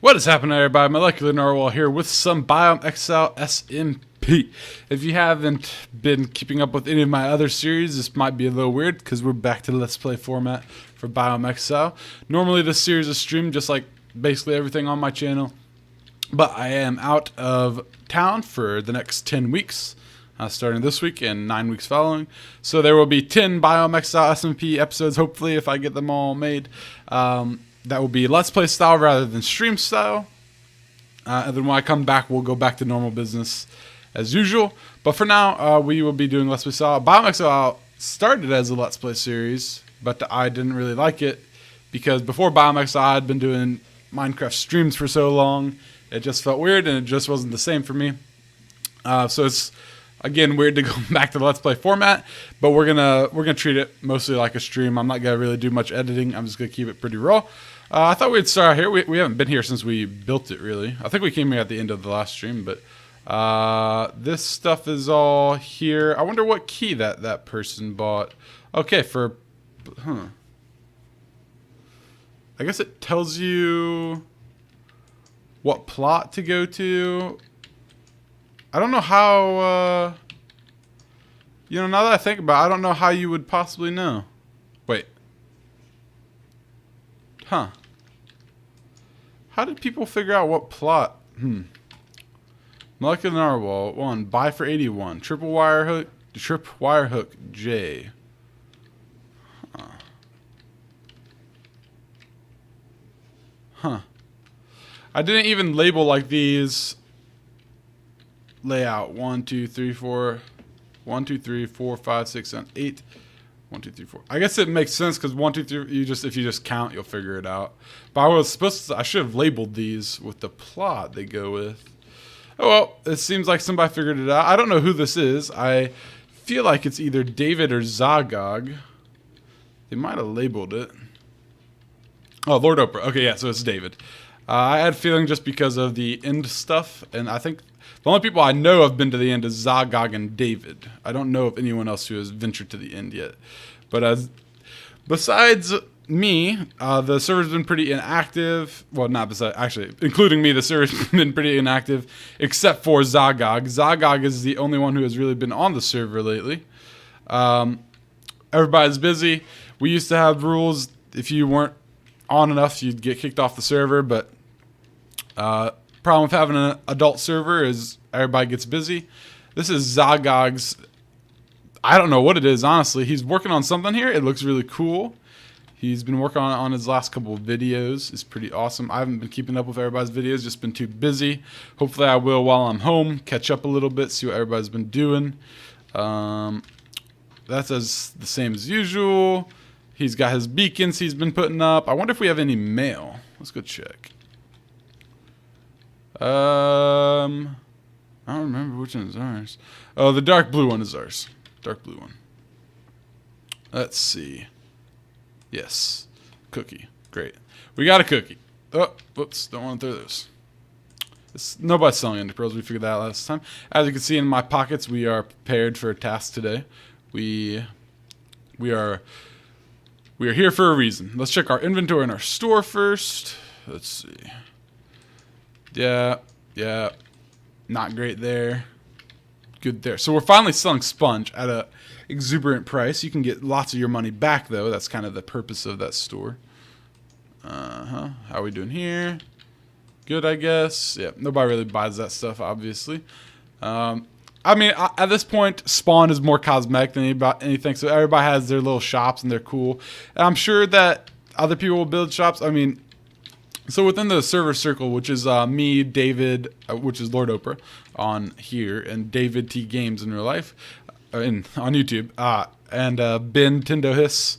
What is happening, everybody? Molecular Narwhal here with some Biome Exile SMP. If you haven't been keeping up with any of my other series, this might be a little weird because we're back to Let's Play format for Biome Exile. Normally this series is streamed just like basically everything on my channel, but I am out of town for the next 10 weeks. Starting this week and 9 weeks following. So there will be 10 Biome Exile SMP episodes, hopefully, if I get them all made. That will be Let's Play style rather than stream style. And then when I come back, we'll go back to normal business as usual. But for now, we will be doing Let's Play style. Biome Exile started as a Let's Play series, but I didn't really like it because before Biome Exile, I had been doing Minecraft streams for so long. It just felt weird and it just wasn't the same for me. So it's again weird to go back to the Let's Play format, but we're gonna treat it mostly like a stream. I'm not gonna really do much editing. I'm just gonna keep it pretty raw. I thought we'd start here. We haven't been here since we built it, really. I think we came here at the end of the last stream, but this stuff is all here. I wonder what key that person bought. Okay, I guess it tells you what plot to go to. I don't know how, now that I think about it, I don't know how you would possibly know. Wait. Huh. How did people figure out what plot? Molecular Narwhal, 1, buy for 81. Trip wire hook, J. Huh. I didn't even label like these layout 1 2 3 4 1 2 3 4 5 6 7 8 1 2 3 4. I guess it makes sense because 1 2 3 if you just count you'll figure it out. But I should have labeled these with the plot they go with. Oh well, it seems like somebody figured it out. I don't know who this is. I feel like it's either David or Zagog. They might have labeled it. Oh, Lord Oprah. Okay, yeah, so it's David. I had a feeling just because of the end stuff, and I think the only people I know have been to the end is Zagog and David. I don't know of anyone else who has ventured to the end yet. But besides me, the server's been pretty inactive. Well, not besides, actually, including me, the server's been pretty inactive, except for Zagog. Zagog is the only one who has really been on the server lately. Everybody's busy. We used to have rules. If you weren't on enough, you'd get kicked off the server, but problem with having an adult server is everybody gets busy. This is Zagog's. I don't know what it is, honestly. He's working on something here. It looks really cool. He's been working on his last couple of videos. It's pretty awesome. I haven't been keeping up with everybody's videos, just been too busy. Hopefully I will while I'm home, catch up a little bit, see what everybody's been doing. That's the same as usual. He's got his beacons he's been putting up. I wonder if we have any mail. Let's go check. I don't remember which one is ours. Oh, the dark blue one is ours. Dark blue one. Let's see. Yes. Cookie. Great. We got a cookie. Oh, whoops. Don't want to throw those. Nobody's selling ender pearls. We figured that out last time. As you can see in my pockets, we are prepared for a task today. We are here for a reason. Let's check our inventory and our store first. Let's see. Yeah. Not great there. Good there. So we're finally selling sponge at a exuberant price. You can get lots of your money back, though. That's kind of the purpose of that store. How are we doing here? Good, I guess. Yeah, nobody really buys that stuff, obviously. I mean, at this point, spawn is more cosmetic than anything, so everybody has their little shops and they're cool. And I'm sure that other people will build shops. I mean, so within the server circle, which is me, David, which is Lord Oprah on here, and David T Games in real life, on YouTube, and Ben Tindohis,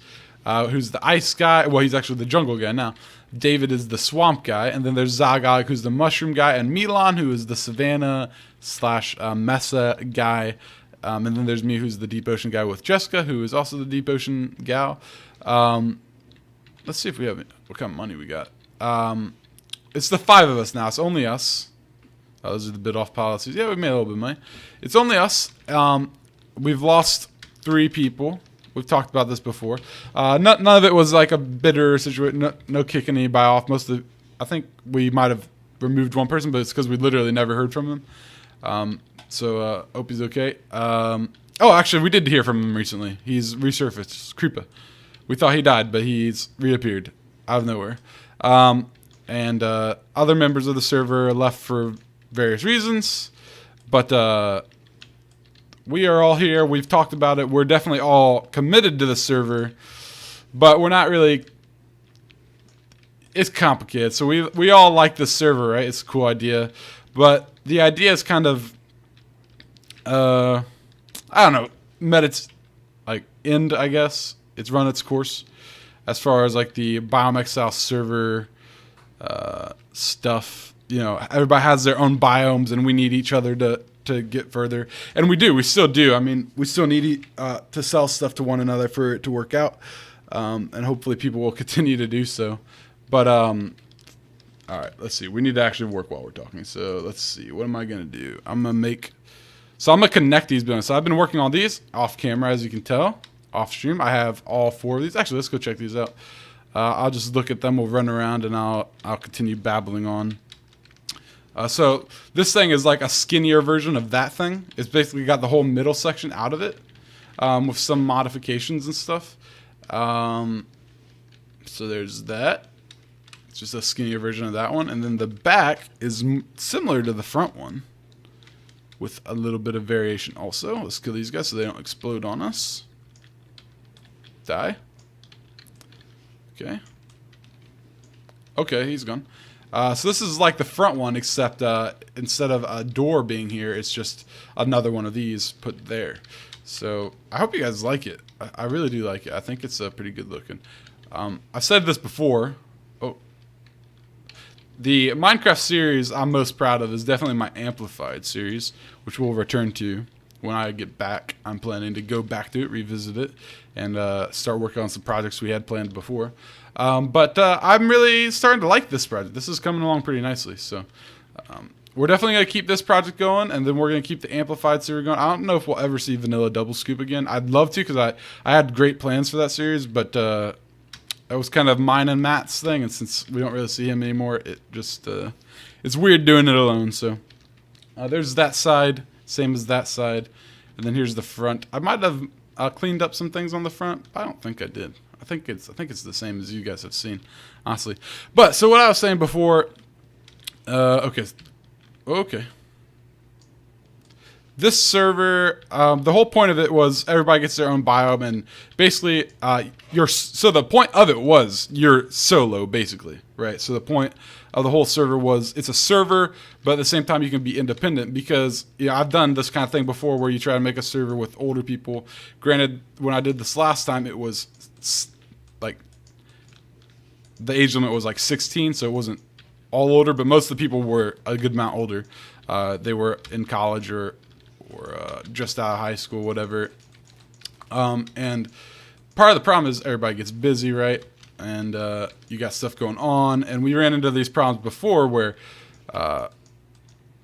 who's the ice guy. Well, he's actually the jungle guy now. David is the swamp guy, and then there's Zagog, who's the mushroom guy, and Milan, who is the savannah / mesa guy, and then there's me, who's the deep ocean guy, with Jessica, who is also the deep ocean gal. Let's see if we have what kind of money we got. It's the 5 of us now. It's only us. Those are the bid off policies. Yeah, we made a little bit of money. It's only us. We've lost 3 people. We've talked about this before. None of it was like a bitter situation. No kicking anybody off. Most of I think we might have removed one person, but it's because we literally never heard from him. So hope he's okay. Oh, actually, we did hear from him recently. He's resurfaced. Creepa. We thought he died, but he's reappeared out of nowhere. And other members of the server left for various reasons. But we are all here. We've talked about it. We're definitely all committed to the server. But we're not really... It's complicated. So we all like this server, right? It's a cool idea. But the idea is kind of... I don't know. Met its end, I guess. It's run its course. As far as like the Biome Exile server stuff. You know, everybody has their own biomes and we need each other to get further. And we do. We still do. I mean, we still need to sell stuff to one another for it to work out. And hopefully people will continue to do so. But, all right, let's see. We need to actually work while we're talking. So let's see. What am I going to do? I'm going to connect these buildings. So I've been working on these off camera, as you can tell. Off stream. I have all 4 of these. Actually, let's go check these out. I'll just look at them. We'll run around and I'll continue babbling on. So this thing is like a skinnier version of that thing. It's basically got the whole middle section out of it with some modifications and stuff. So there's that. It's just a skinnier version of that one. And then the back is similar to the front one with a little bit of variation also. Let's kill these guys so they don't explode on us. Die. Okay. Okay, he's gone. So this is like the front one, except instead of a door being here, it's just another one of these put there. So I hope you guys like it. I really do like it. I think it's pretty good looking. I've said this before. Oh, the Minecraft series I'm most proud of is definitely my Amplified series, which we'll return to when I get back. I'm planning to go back to it, revisit it, and start working on some projects we had planned before. But I'm really starting to like this project. This is coming along pretty nicely. So we're definitely going to keep this project going, and then we're going to keep the Amplified series going. I don't know if we'll ever see Vanilla Double Scoop again. I'd love to, because I had great plans for that series, but it was kind of mine and Matt's thing, and since we don't really see him anymore, it just it's weird doing it alone. So there's that side, same as that side, and then here's the front. I might have cleaned up some things on the front. I don't think I did. I think it's the same as you guys have seen, honestly. But so what I was saying before, okay. This server, the whole point of it was everybody gets their own biome, and basically, so the point of it was you're solo, basically, right? So the point of the whole server was it's a server, but at the same time you can be independent, because I've done this kind of thing before where you try to make a server with older people. Granted, when I did this last time, it was like the age limit was like 16, so it wasn't all older, but most of the people were a good amount older. They were in college or just out of high school, whatever. And part of the problem is everybody gets busy, right? And you got stuff going on. And we ran into these problems before where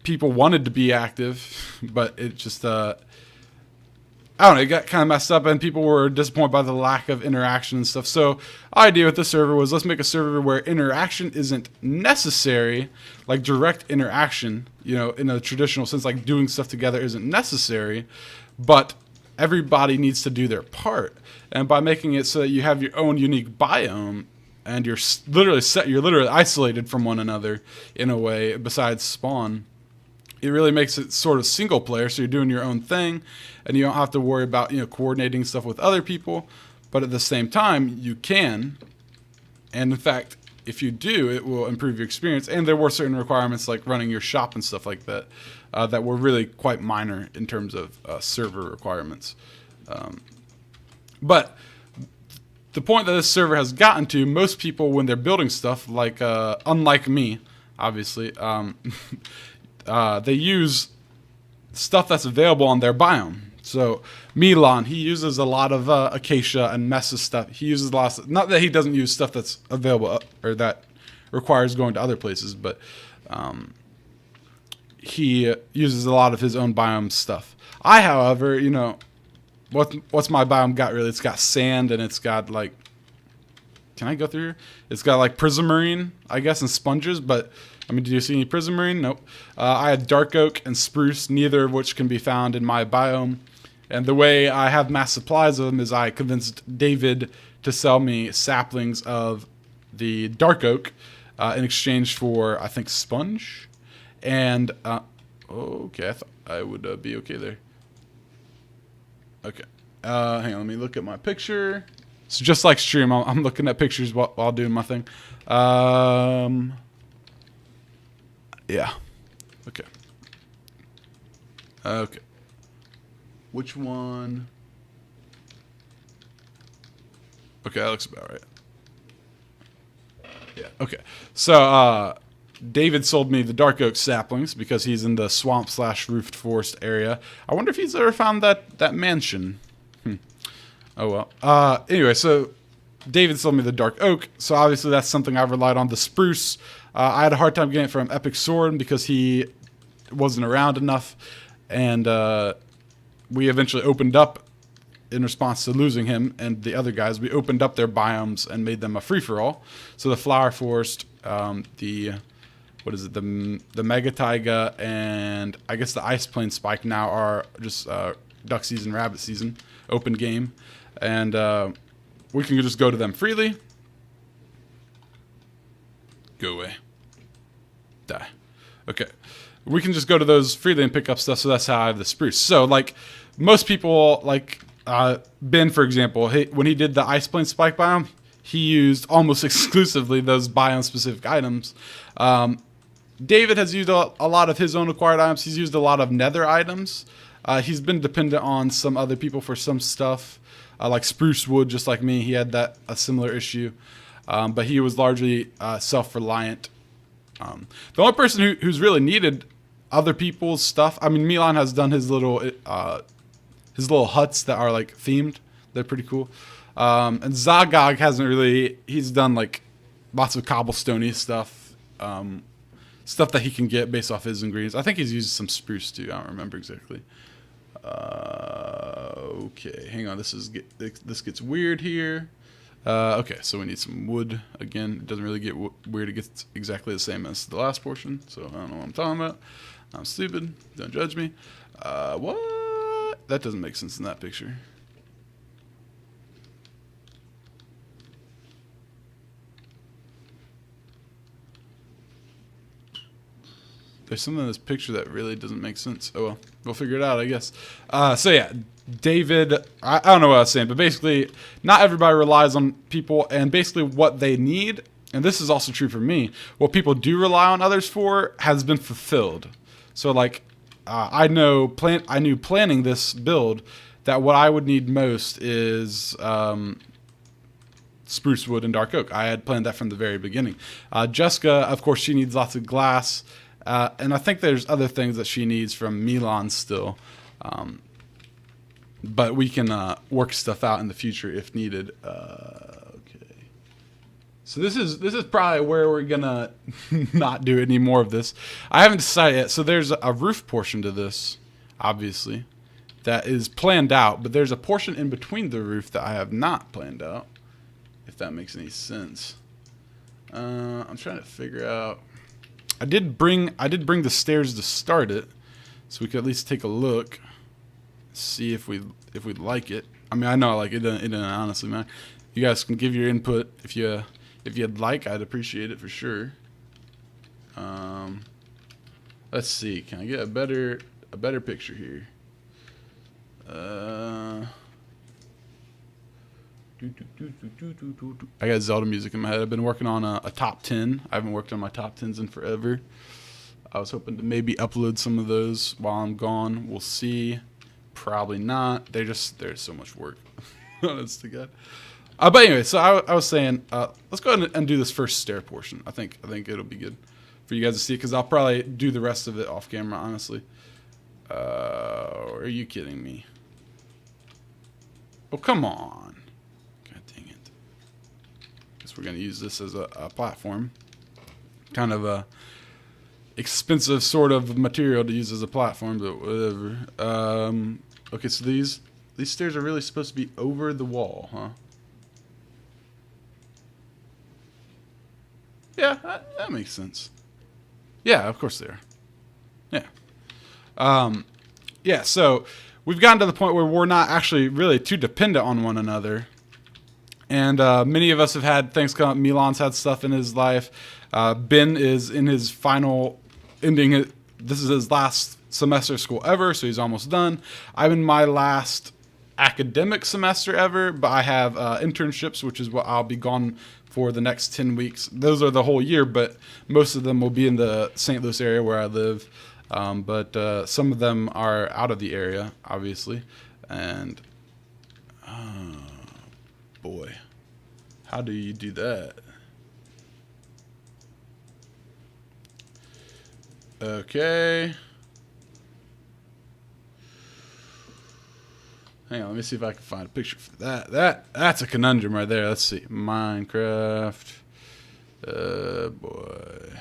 people wanted to be active, but it just, I don't know, it got kind of messed up, and people were disappointed by the lack of interaction and stuff. So our idea with the server was, let's make a server where interaction isn't necessary, like direct interaction, in a traditional sense, like doing stuff together isn't necessary, but everybody needs to do their part. And by making it so that you have your own unique biome, and you're literally isolated from one another in a way, besides spawn, it really makes it sort of single player, so you're doing your own thing, and you don't have to worry about coordinating stuff with other people. But at the same time, you can, and in fact, if you do, it will improve your experience. And there were certain requirements like running your shop and stuff like that that were really quite minor in terms of server requirements. But the point that this server has gotten to, most people when they're building stuff, like unlike me, obviously, they use stuff that's available on their biome. So Milan, he uses a lot of acacia and mesa stuff. He uses a lot of, not that he doesn't use stuff that's available or that requires going to other places, but he uses a lot of his own biome stuff. I, however, what's my biome got really? It's got sand, and it's got like Can I go through here? It's got like prismarine, I guess, and sponges, but I mean, do you see any prismarine? Nope. I had dark oak and spruce, neither of which can be found in my biome. And the way I have mass supplies of them is I convinced David to sell me saplings of the dark oak in exchange for, I think, sponge. And, okay, I thought I would be okay there. Okay. Hang on, let me look at my picture. So just like stream, I'm looking at pictures while doing my thing. Yeah. Okay. Okay. Which one? Okay, that looks about right. Yeah, okay. So, David sold me the dark oak saplings because he's in the swamp / roofed forest area. I wonder if he's ever found that mansion. Oh well. Anyway, so David sold me the dark oak, so obviously that's something I've relied on. The spruce, I had a hard time getting it from Epic Sword because he wasn't around enough, and we eventually opened up, in response to losing him and the other guys, we opened up their biomes and made them a free-for-all. So the flower forest, the mega taiga, and I guess the ice plain spike now are just duck season, rabbit season, open game. And we can just go to them freely. Go away. Die. Okay. We can just go to those freely and pick up stuff, so that's how I have the spruce. So, like, most people, like Ben, for example, when he did the ice plain spike biome, he used almost exclusively those biome-specific items. David has used a lot of his own acquired items. He's used a lot of nether items. He's been dependent on some other people for some stuff, like spruce wood, just like me. He had a similar issue, but he was largely self-reliant. The only person who's really needed other people's stuff, I mean, Milan has done his little huts that are like themed. They're pretty cool. And Zagog hasn't really. He's done like lots of cobblestoney stuff, stuff that he can get based off his ingredients. I think he's used some spruce too. I don't remember exactly. Okay, hang on. This gets weird here. Okay, so we need some wood again. It doesn't really get weird. It gets exactly the same as the last portion. So I don't know what I'm talking about. I'm stupid. Don't judge me. What? That doesn't make sense in that picture. There's something in this picture that really doesn't make sense. Oh well, we'll figure it out, I guess. So yeah, David, I don't know what I was saying, but basically, not everybody relies on people, and basically what they need, and this is also true for me, what people do rely on others for has been fulfilled. So like, I knew planning this build that what I would need most is spruce wood and dark oak. I had planned that from the very beginning. Jessica, of course, she needs lots of glass. And I think there's other things that she needs from Milan still. But we can work stuff out in the future if needed. Okay. So this is probably where we're gonna not do any more of this. I haven't decided yet. So there's a roof portion to this, obviously, that is planned out. But there's a portion in between the roof that I have not planned out, if that makes any sense. I'm trying to figure out. I did bring the stairs to start it, so we could at least take a look, see if we like it. I mean, I know I like it. It doesn't honestly matter. You guys can give your input if you'd like. I'd appreciate it for sure. Let's see. Can I get a better picture here? I got Zelda music in my head. I've been working on a top 10. I haven't worked on my top 10s in forever. I was hoping to maybe upload some of those while I'm gone. We'll see. Probably not. There's so much work. Honest to God. But anyway, so I was saying, let's go ahead and do this first stair portion. I think it'll be good for you guys to see, because I'll probably do the rest of it off camera, honestly. Are you kidding me? Oh, come on. God dang it. Guess we're going to use this as a platform. Kind of a expensive sort of material to use as a platform, but whatever. Okay, so these stairs are really supposed to be over the wall, huh? Yeah, that makes sense. Yeah, of course they are. Yeah. Yeah, so we've gotten to the point where we're not actually really too dependent on one another. And many of us have had things come up. Milan's had stuff in his life. Ben is in his final ending. This is his last semester of school ever, so he's almost done. I'm in my last academic semester ever, but I have internships, which is what I'll be gone for the next 10 weeks. Those are the whole year, but most of them will be in the St. Louis area where I live. But some of them are out of the area, obviously. And, oh, boy. How do you do that? Okay. Hang on, let me see if I can find a picture for that. That's a conundrum right there. Let's see. Minecraft. Boy.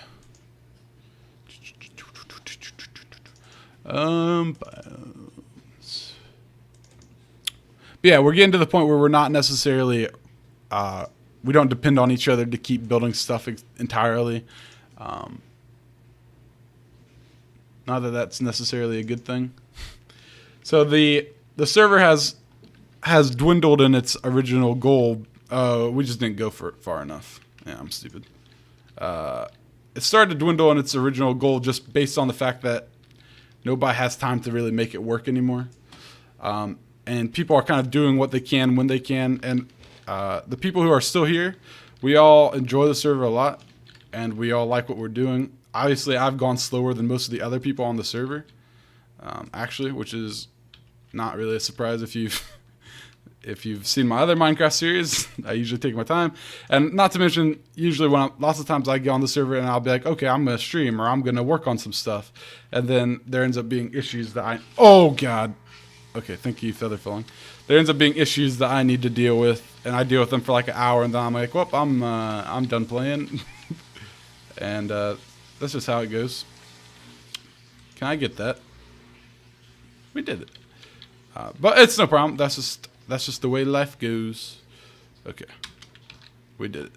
Biomes. But yeah, we're getting to the point where we're not necessarily, we don't depend on each other to keep building stuff entirely. Not that that's necessarily a good thing. So the server has dwindled in its original goal. We just didn't go for it far enough. Yeah, I'm stupid. It started to dwindle in its original goal just based on the fact that nobody has time to really make it work anymore. And people are kind of doing what they can when they can. And the people who are still here, we all enjoy the server a lot, and we all like what we're doing. Obviously, I've gone slower than most of the other people on the server, actually, which is not really a surprise if you've seen my other Minecraft series. I usually take my time, and not to mention, usually lots of times I get on the server and I'll be like, okay, I'm gonna stream or I'm gonna work on some stuff, and then there ends up being issues that oh god, okay, thank you, feather filling. There ends up being issues that I need to deal with, and I deal with them for like an hour, and then I'm like, well, I'm done playing, and that's just how it goes. Can I get that? We did it. But it's no problem. That's just the way life goes. Okay. We did it.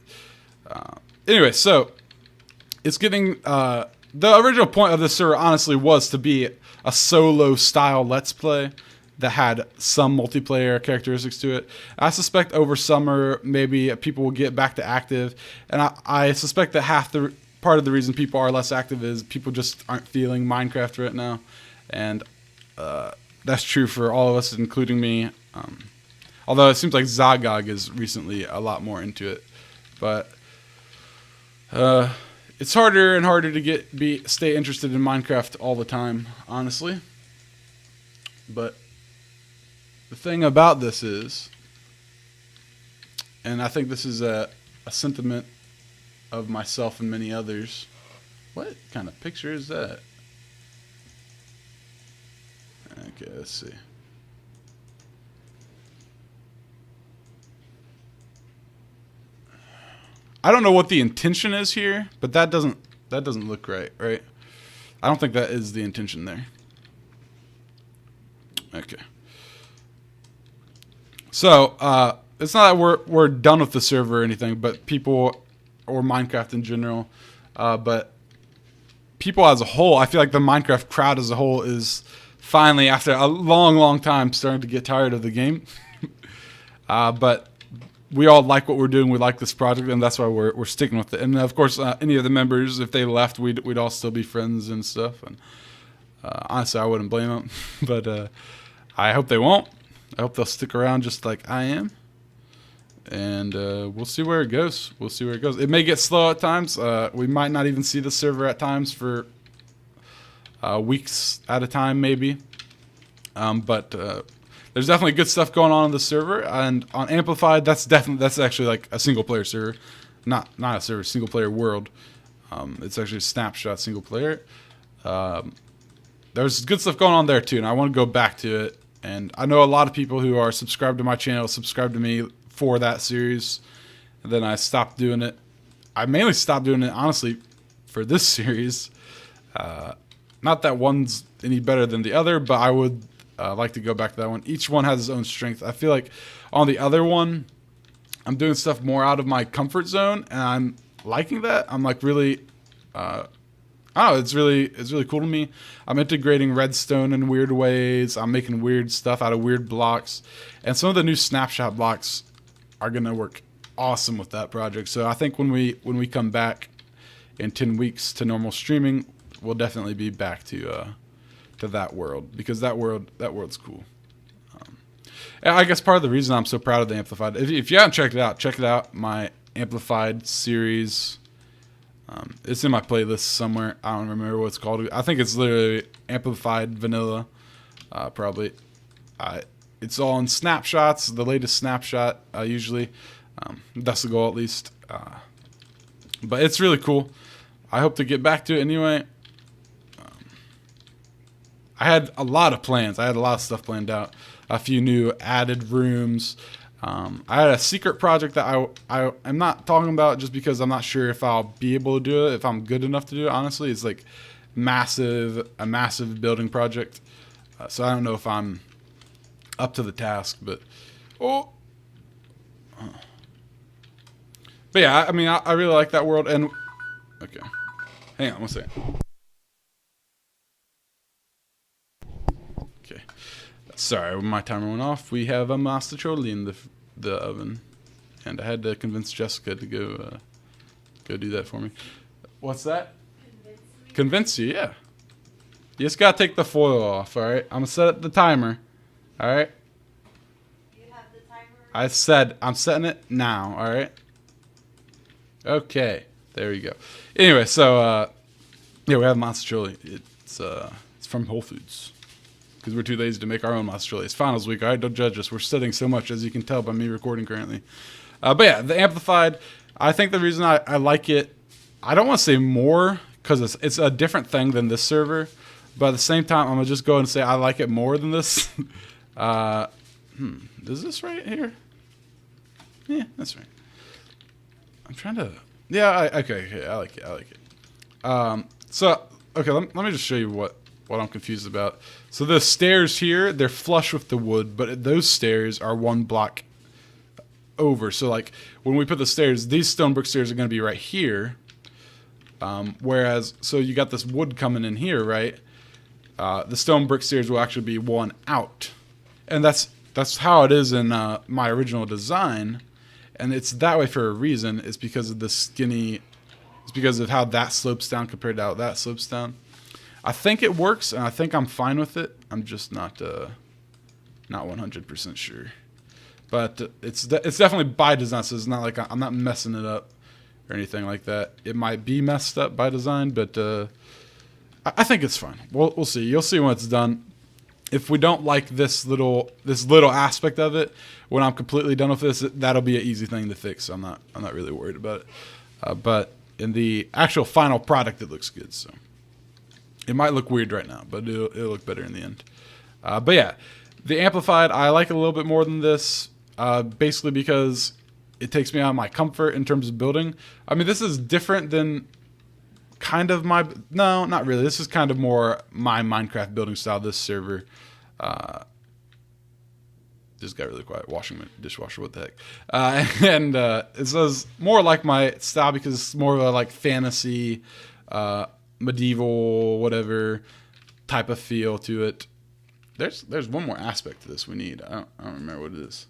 Anyway, so it's getting the original point of this server honestly was to be a solo style let's play that had some multiplayer characteristics to it. I suspect over summer maybe people will get back to active, and I suspect that part of the reason people are less active is people just aren't feeling Minecraft right now, and that's true for all of us, including me. Although it seems like Zagog is recently a lot more into it, but it's harder and harder to stay interested in Minecraft all the time, honestly. But the thing about this is, and I think this is a sentiment of myself and many others. What kind of picture is that? Okay, let's see. I don't know what the intention is here, but that doesn't look right? I don't think that is the intention there. Okay. So, it's not that we're done with the server or anything, but people, or Minecraft in general, but people as a whole, I feel like the Minecraft crowd as a whole is finally, after a long time, starting to get tired of the game. But we all like what we're doing. We like this project, and that's why we're sticking with it. And of course, any of the members, if they left, we'd all still be friends and stuff. And honestly, I wouldn't blame them. But I hope they won't. I hope they'll stick around just like I am. And we'll see where it goes. We'll see where it goes. It may get slow at times. We might not even see the server at times for weeks at a time, maybe. But there's definitely good stuff going on the server. And on Amplified, that's actually like a single player server, not a server, single player world. It's actually a snapshot single player. There's good stuff going on there too, and I want to go back to it. And I know a lot of people who are subscribed to my channel subscribed to me for that series, and then I stopped doing it. I mainly stopped doing it, honestly, for this series. Not that one's any better than the other, but I would like to go back to that one. Each one has its own strength. I feel like on the other one, I'm doing stuff more out of my comfort zone, and I'm liking that. I'm like really, I don't know, it's really cool to me. I'm integrating redstone in weird ways. I'm making weird stuff out of weird blocks, and some of the new snapshot blocks are gonna work awesome with that project. So I think when we come back in 10 weeks to normal streaming, we'll definitely be back to that world, because that world's cool. And I guess part of the reason I'm so proud of the Amplified, if you haven't checked it out, check it out. My Amplified series. It's in my playlist somewhere. I don't remember what it's called. I think it's literally Amplified Vanilla. Probably. It's all in snapshots. The latest snapshot usually. That's the goal at least. But it's really cool. I hope to get back to it anyway. I had a lot of plans. I had a lot of stuff planned out. A few new added rooms. I had a secret project that I am not talking about just because I'm not sure if I'll be able to do it, if I'm good enough to do it. Honestly, it's like a massive building project. So I don't know if I'm up to the task, but yeah, I mean, I really like that world. And okay, hang on one second. Okay, sorry, my timer went off. We have a master trolley in the oven, and I had to convince Jessica to go do that for me. What's that? Convince you, yeah. You just gotta take the foil off, all right? I'm gonna set up the timer, all right? You have the timer? I said I'm setting it now, all right? Okay, there you go. Anyway, so yeah, we have monster chili. It's from Whole Foods because we're too lazy to make our own monster chili. It's finals week, all right? Don't judge us. We're studying so much, as you can tell by me recording currently. But yeah, the Amplified. I think the reason I like it, I don't want to say more because it's a different thing than this server. But at the same time, I'm gonna just go and say I like it more than this. Is this right here? Yeah, that's right. I'm trying to. Yeah. Okay. I like it. So okay, let me just show you what I'm confused about. So the stairs here, they're flush with the wood, but those stairs are one block over. So like when we put the stairs, these stone brick stairs are going to be right here. Whereas, so you got this wood coming in here, right? The stone brick stairs will actually be one out, and that's how it is in my original design. And it's that way for a reason. It's because of the skinny. It's because of how that slopes down compared to how that slopes down. I think it works, and I think I'm fine with it. I'm just not 100% sure. But it's definitely by design. So it's not like I'm not messing it up or anything like that. It might be messed up by design, but I think it's fine. We'll see. You'll see when it's done. If we don't like this little aspect of it, when I'm completely done with this, that'll be an easy thing to fix. So I'm not really worried about it. But in the actual final product, it looks good. So it might look weird right now, but it'll look better in the end. But yeah, the Amplified, I like it a little bit more than this, basically because it takes me out of my comfort in terms of building. I mean, this is different than kind of my, no, not really. This is kind of more my Minecraft building style, this server. Just got really quiet, washing my dishwasher, what the heck. And it says more like my style because it's more of a like fantasy, medieval, whatever type of feel to it. There's one more aspect to this we need. I don't remember what it is.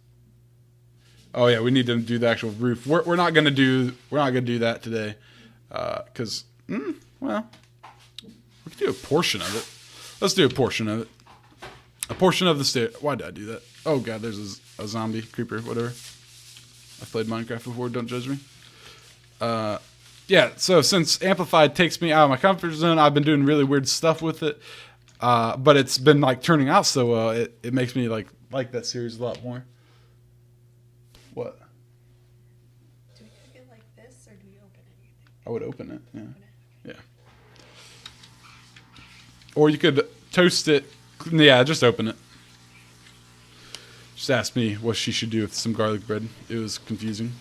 Oh yeah, we need to do the actual roof. We're not gonna do that today, because well, we can do a portion of it. Let's do a portion of it. A portion of the stair. Why did I do that? Oh god, there's a zombie, creeper, whatever. I've played Minecraft before. Don't judge me. Yeah. So since Amplified takes me out of my comfort zone, I've been doing really weird stuff with it. But it's been like turning out so well. It makes me like that series a lot more. What? Do we cook it like this, or do we open anything? I would open it. Yeah. Open it. Yeah. Or you could toast it. Yeah, just open it. Just asked me what she should do with some garlic bread. It was confusing.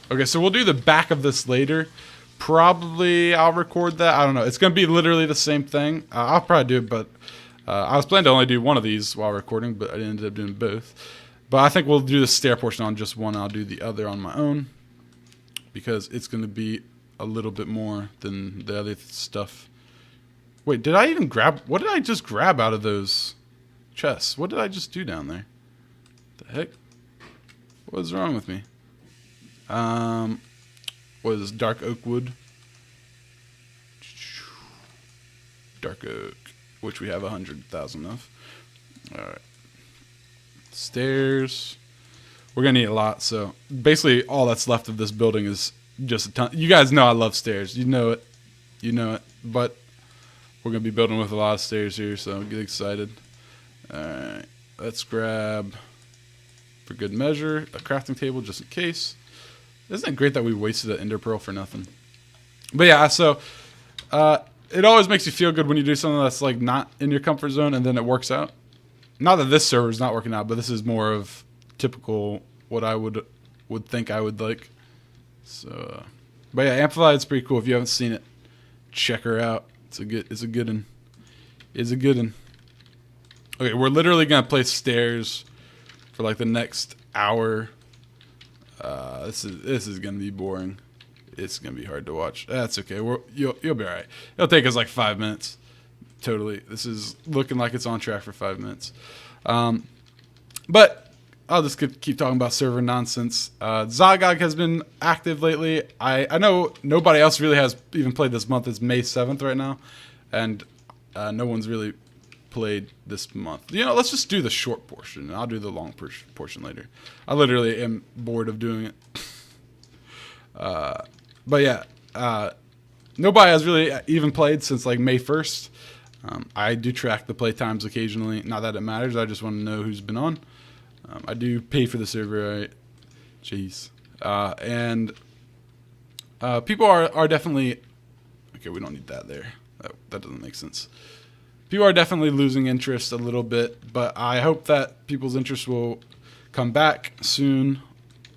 Okay, so we'll do the back of this later. Probably I'll record that. I don't know. It's going to be literally the same thing. I'll probably do it, but I was planning to only do one of these while recording, but I ended up doing both. But I think we'll do the stair portion on just one. I'll do the other on my own because it's going to be a little bit more than the other stuff. Wait, did I even grab? What did I just grab out of those chests? What did I just do down there? The heck? What is wrong with me? What is this? Dark oak wood? Dark oak, which we have 100,000 of. Alright. Stairs. We're gonna need a lot, so basically all that's left of this building is just a ton. You guys know I love stairs. You know it. You know it. But we're gonna be building with a lot of stairs here, so get excited. Alright. Let's grab, for good measure, a crafting table just in case. Isn't it great that we wasted an ender pearl for nothing? But yeah, so it always makes you feel good when you do something that's like not in your comfort zone and then it works out. Not that this server is not working out, but this is more of typical what I would think I would like. So, but yeah, Amplified is pretty cool. If you haven't seen it, check her out. It's a good one. It's a good one. Okay, we're literally gonna place stairs for like the next hour. This is gonna be boring. It's gonna be hard to watch. That's okay. You'll be all right. It'll take us like 5 minutes. Totally. This is looking like it's on track for 5 minutes. But I'll just keep talking about server nonsense. Zagog has been active lately. I know nobody else really has even played this month. It's May 7th right now, and no one's really played this month. You know, let's just do the short portion. I'll do the long portion later. I literally am bored of doing it. But yeah, nobody has really even played since like May 1st. I do track the play times occasionally. Not that it matters. I just want to know who's been on. I do pay for the server, right? Jeez. And people are definitely... Okay, we don't need that there. That doesn't make sense. People are definitely losing interest a little bit, but I hope that people's interest will come back soon.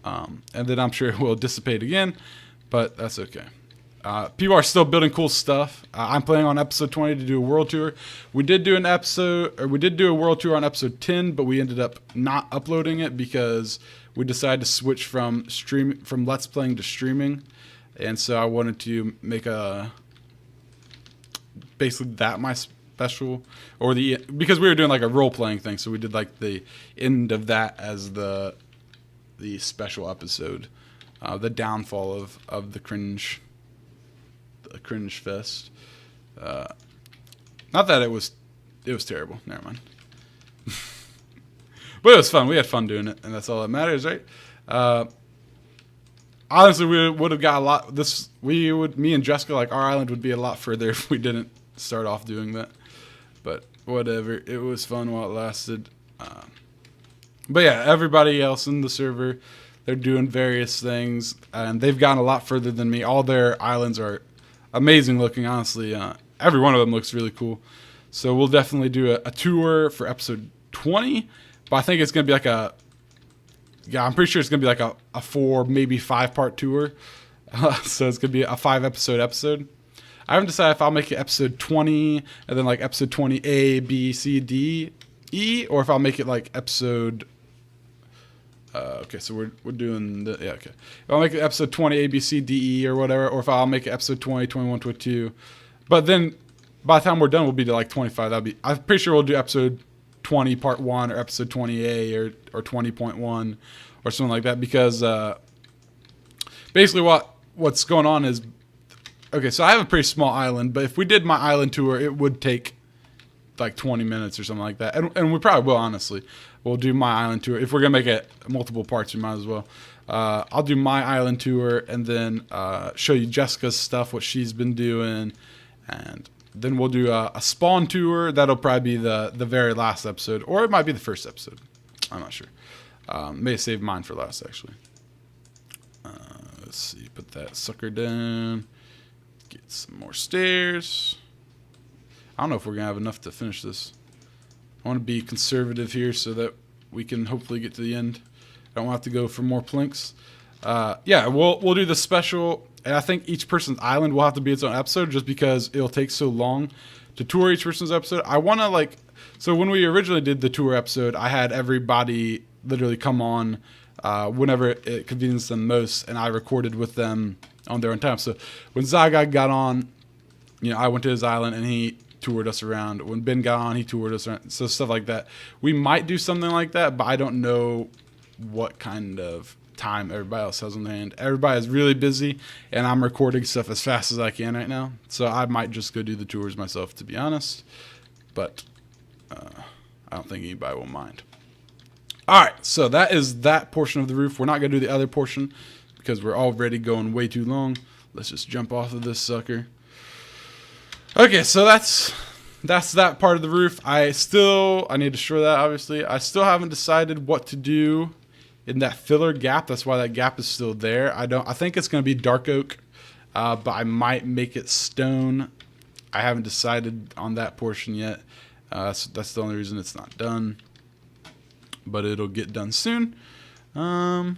And then I'm sure it will dissipate again, but that's okay. People are still building cool stuff. I'm planning on episode 20 to do a world tour. We did do a world tour on episode 10, but we ended up not uploading it because we decided to switch from Let's Playing to streaming, and so I wanted to make basically that my special, or because we were doing like a role playing thing, so we did like the end of that as the special episode, the downfall of the cringe fest. Not that it was terrible. Never mind. But it was fun. We had fun doing it, and that's all that matters, right? Honestly, we would have got a lot. Me and Jessica, like our island would be a lot further if we didn't start off doing that. But whatever. It was fun while it lasted. But yeah, everybody else in the server, they're doing various things, and they've gotten a lot further than me. All their islands are amazing looking, honestly. Every one of them looks really cool. So we'll definitely do a tour for episode 20, but I think it's going to be like I'm pretty sure it's going to be like a 4, maybe 5-part tour. So it's going to be a 5-episode. I haven't decided if I'll make it episode 20 and then like episode 20 A, B, C, D, E, or if I'll make it like episode... okay, so we're doing the... Yeah, okay. If I'll make it episode 20 A, B, C, D, E, or whatever, or if I'll make it episode 20, 21, 22. But then by the time we're done, we'll be to like 25. I'm pretty sure we'll do episode 20 part 1 or episode 20A or 20.1 or something like that, because basically what's going on is... Okay, so I have a pretty small island, but if we did my island tour, it would take like 20 minutes or something like that. And we probably will, honestly. We'll do my island tour. If we're going to make it multiple parts, we might as well. I'll do my island tour and then show you Jessica's stuff, what she's been doing. And then we'll do a spawn tour. That'll probably be the very last episode. Or it might be the first episode. I'm not sure. May save mine for last, actually. Let's see. Put that sucker down. Get some more stairs. I don't know if we're going to have enough to finish this. I want to be conservative here so that we can hopefully get to the end. I don't have to go for more planks. Yeah, we'll do the special, and I think each person's island will have to be its own episode just because it'll take so long to tour each person's episode. I want to so when we originally did the tour episode, I had everybody literally come on whenever it convenes them most, and I recorded with them on their own time. So when Zygai got on, you know, I went to his island and he toured us around. When Ben got on, he toured us around. So stuff like that. We might do something like that, but I don't know what kind of time everybody else has on their hand. Everybody is really busy, and I'm recording stuff as fast as I can right now. So I might just go do the tours myself, to be honest. But I don't think anybody will mind. All right, so that is that portion of the roof. We're not going to do the other portion because we're already going way too long. Let's just jump off of this sucker. Okay, so that's that part of the roof. I need to shore that, obviously. I still haven't decided what to do in that filler gap. That's why that gap is still there. I think it's going to be dark oak, but I might make it stone. I haven't decided on that portion yet. That's the only reason it's not done, but it'll get done soon. Yeah,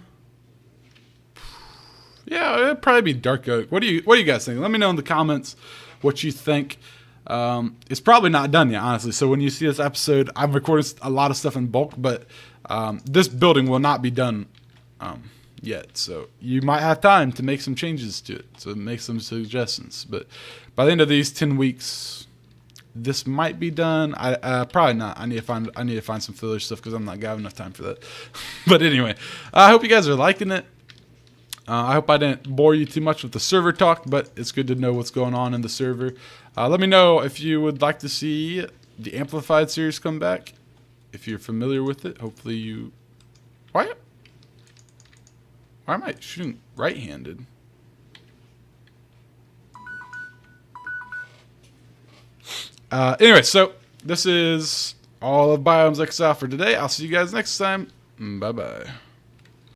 it'll probably be dark oak. What do you guys think? Let me know in the comments what you think. It's probably not done yet, honestly. So when you see this episode, I've recorded a lot of stuff in bulk, but this building will not be done yet. So you might have time to make some changes to it, so make some suggestions. But by the end of these 10 weeks, this might be done. Probably not. I need to find some filler stuff because I'm not got enough time for that. But anyway, I hope you guys are liking it. I hope I didn't bore you too much with the server talk, but it's good to know what's going on in the server. Let me know if you would like to see the Amplified series come back. If you're familiar with it, hopefully you... Why am I shooting right-handed? Anyway, so this is all of Biomes Exile for today. I'll see you guys next time. Bye-bye.